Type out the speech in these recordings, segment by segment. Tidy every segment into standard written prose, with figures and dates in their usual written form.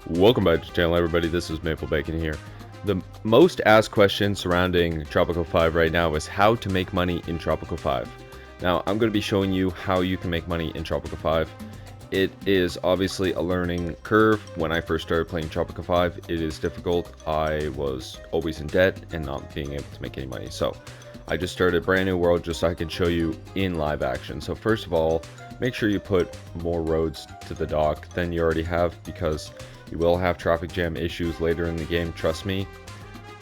Welcome back to the channel, everybody. This is Maple Bacon here. The most asked question surrounding Tropico 5 right now is how to make money in Tropico 5. Now, I'm going to be showing you how you can make money in Tropico 5. It is obviously a learning curve. When I first started playing Tropico 5, it is difficult. I was always in debt and not being able to make any money. So, I just started a brand new world just so I can show you in live action. So first of all, make sure you put more roads to the dock than you already have, because you will have traffic jam issues later in the game, trust me.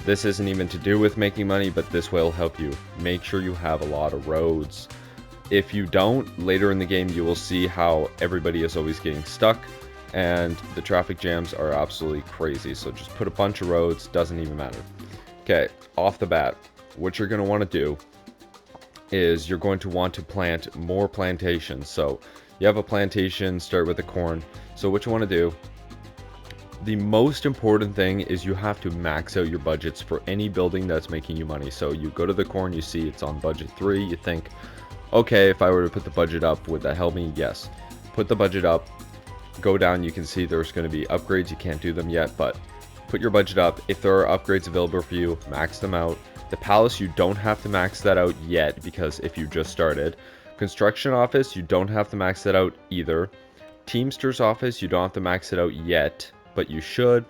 This isn't even to do with making money, but this will help you. Make sure you have a lot of roads. If you don't, later in the game you will see how everybody is always getting stuck and the traffic jams are absolutely crazy. So just put a bunch of roads, doesn't even matter. Okay, off the bat, what you're going to want to do is you're going to want to plant more plantations. So you have a plantation, start with the corn. So what you want to do, the most important thing is you have to max out your budgets for any building that's making you money. So you go to the corn, you see it's on budget 3, you think, okay, if I were to put the budget up, would that help me? Yes. Put the budget up, go down, you can see there's going to be upgrades. You can't do them yet, but put your budget up. If there are upgrades available for you, max them out. The palace, you don't have to max that out yet, because if you just started. Construction office, you don't have to max that out either. Teamster's office, you don't have to max it out yet, but you should.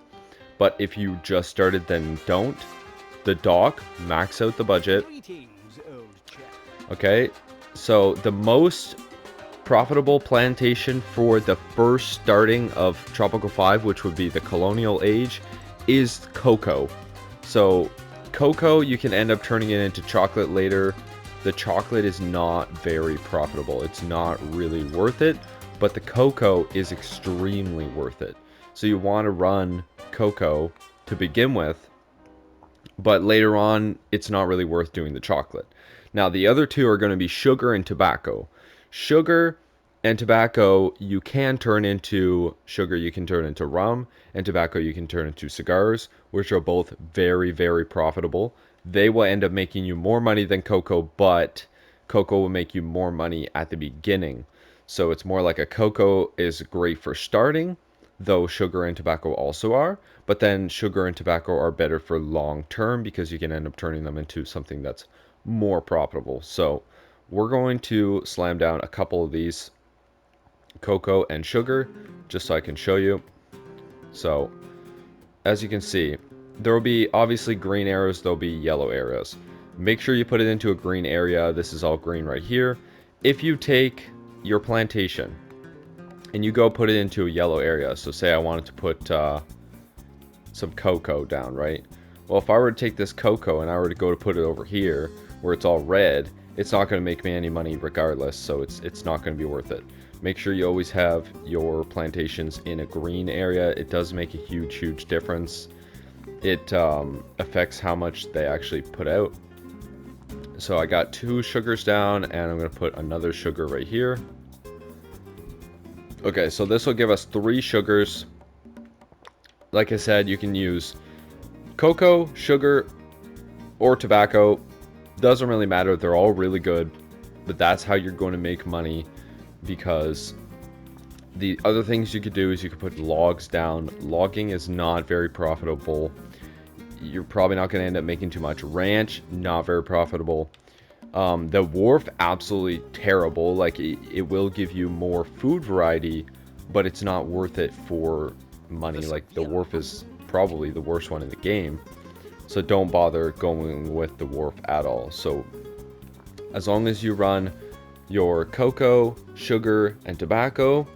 But if you just started, then don't. The dock, max out the budget. Okay, so the most profitable plantation for the first starting of Tropico 5, which would be the colonial age, is cocoa. So cocoa, you can end up turning it into chocolate later. The chocolate is not very profitable. It's not really worth it, but the cocoa is extremely worth it. So you want to run cocoa to begin with, but later on, it's not really worth doing the chocolate. Now, the other two are going to be sugar and tobacco. Sugar and tobacco, you can turn into sugar, you can turn into rum, and tobacco, you can turn into cigars, which are both very, very profitable. They will end up making you more money than cocoa, but cocoa will make you more money at the beginning. So it's more like a cocoa is great for starting, though sugar and tobacco also are, but then sugar and tobacco are better for long term because you can end up turning them into something that's more profitable. So we're going to slam down a couple of these, cocoa and sugar, just so I can show you. So as you can see, there will be obviously green arrows, there'll be yellow arrows. Make sure you put it into a green area. This is all green right here. If you take your plantation and you go put it into a yellow area, so say I wanted to put some cocoa down, right? Well, if I were to take this cocoa and I were to go to put it over here where it's all red, it's not going to make me any money regardless, so it's not going to be worth it. Make sure you always have your plantations in a green area. It does make a huge difference. It affects how much they actually put out. So I got 2 sugars down, and I'm going to put another sugar right here. Okay, so this will give us 3 sugars. Like I said, you can use cocoa, sugar, or tobacco. Doesn't really matter. They're all really good. But that's how you're going to make money, because the other things you could do is you could put logs down. Logging is not very profitable. You're probably not going to end up making too much. Ranch, not very profitable. The wharf, absolutely terrible. Like, it will give you more food variety, but it's not worth it for money. Like, the wharf is probably the worst one in the game, so don't bother going with the wharf at all. So as long as you run your cocoa, sugar, and tobacco,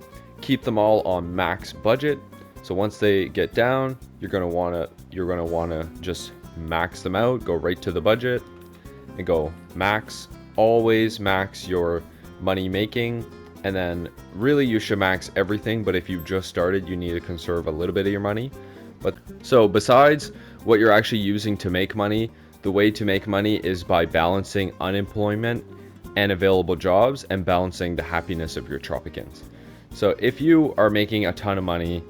keep them all on max budget. So once they get down, you're gonna wanna just max them out. Go right to the budget and go max. Always max your money making, and then really you should max everything. But if you just started, you need to conserve a little bit of your money. But so besides what you're actually using to make money, the way to make money is by balancing unemployment and available jobs and balancing the happiness of your Tropicans. So if you are making a ton of money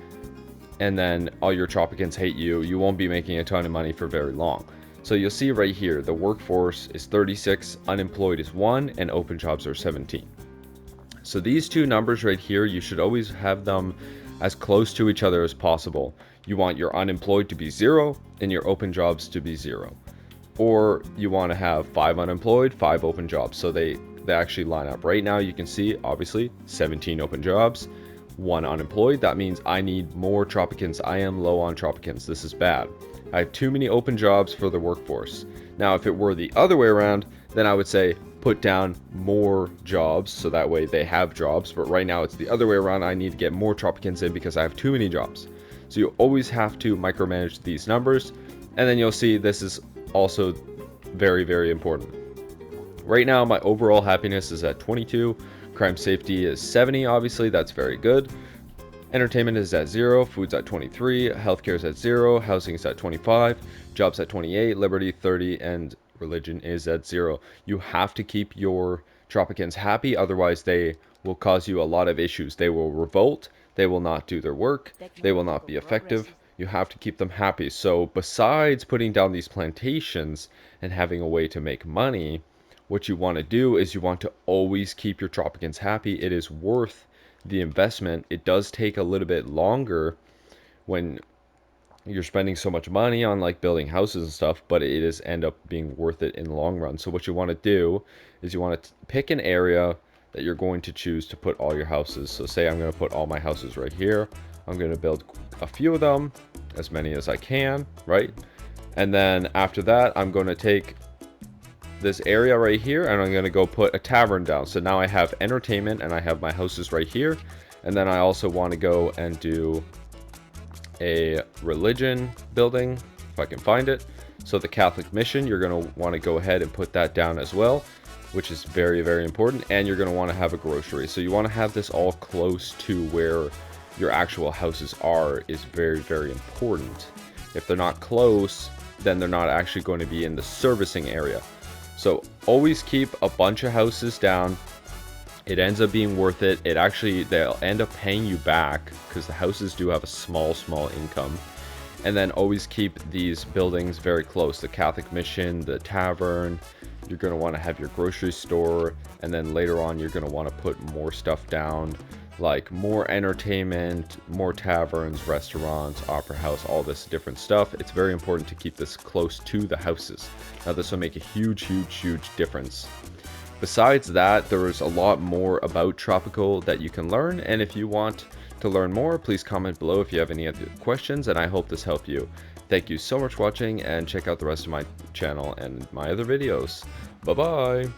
and then all your Tropicans hate you, you won't be making a ton of money for very long. So you'll see right here, the workforce is 36, unemployed is 1, and open jobs are 17. So these two numbers right here, you should always have them as close to each other as possible. You want your unemployed to be 0 and your open jobs to be 0. Or you want to have 5 unemployed, 5 open jobs. So they actually line up. Right now you can see, obviously, 17 open jobs, 1 unemployed. That means I need more Tropicans. I am low on Tropicans. This is bad. I have too many open jobs for the workforce. Now, if it were the other way around, then I would say put down more jobs so that way they have jobs. But right now it's the other way around. I need to get more Tropicans in because I have too many jobs. So you always have to micromanage these numbers. And then you'll see this is also very, very important. Right now, my overall happiness is at 22. Crime safety is 70. Obviously, that's very good. Entertainment is at 0. Food's at 23. Healthcare is at 0. Housing is at 25. Jobs at 28. Liberty 30. And religion is at 0. You have to keep your Tropicans happy. Otherwise, they will cause you a lot of issues. They will revolt. They will not do their work. They will not be effective. You have to keep them happy. So besides putting down these plantations and having a way to make money, what you want to do is you want to always keep your Tropicans happy. It is worth the investment. It does take a little bit longer when you're spending so much money on like building houses and stuff, but it is end up being worth it in the long run. So what you want to do is you want to pick an area that you're going to choose to put all your houses. So say I'm going to put all my houses right here. I'm going to build a few of them, as many as I can, right? And then after that, I'm going to take this area right here and I'm going to go put a tavern down. So now I have entertainment and I have my houses right here. And then I also want to go and do a religion building, if I can find it. So the Catholic mission, you're going to want to go ahead and put that down as well, which is very, very important. And you're going to want to have a grocery. So you want to have this all close to where your actual houses are is very, very important. If they're not close, then they're not actually going to be in the servicing area. So always keep a bunch of houses down. It ends up being worth it. They'll end up paying you back because the houses do have a small income. And then always keep these buildings very close. The Catholic mission, the tavern, you're going to want to have your grocery store. And then later on, you're going to want to put more stuff down, like more entertainment, more taverns, restaurants, opera house, all this different stuff. It's very important to keep this close to the houses. Now this will make a huge difference. Besides that, there is a lot more about Tropico that you can learn, and if you want to learn more, please comment below if you have any other questions, and I hope this helped you. Thank you so much for watching, and check out the rest of my channel and my other videos. Bye bye!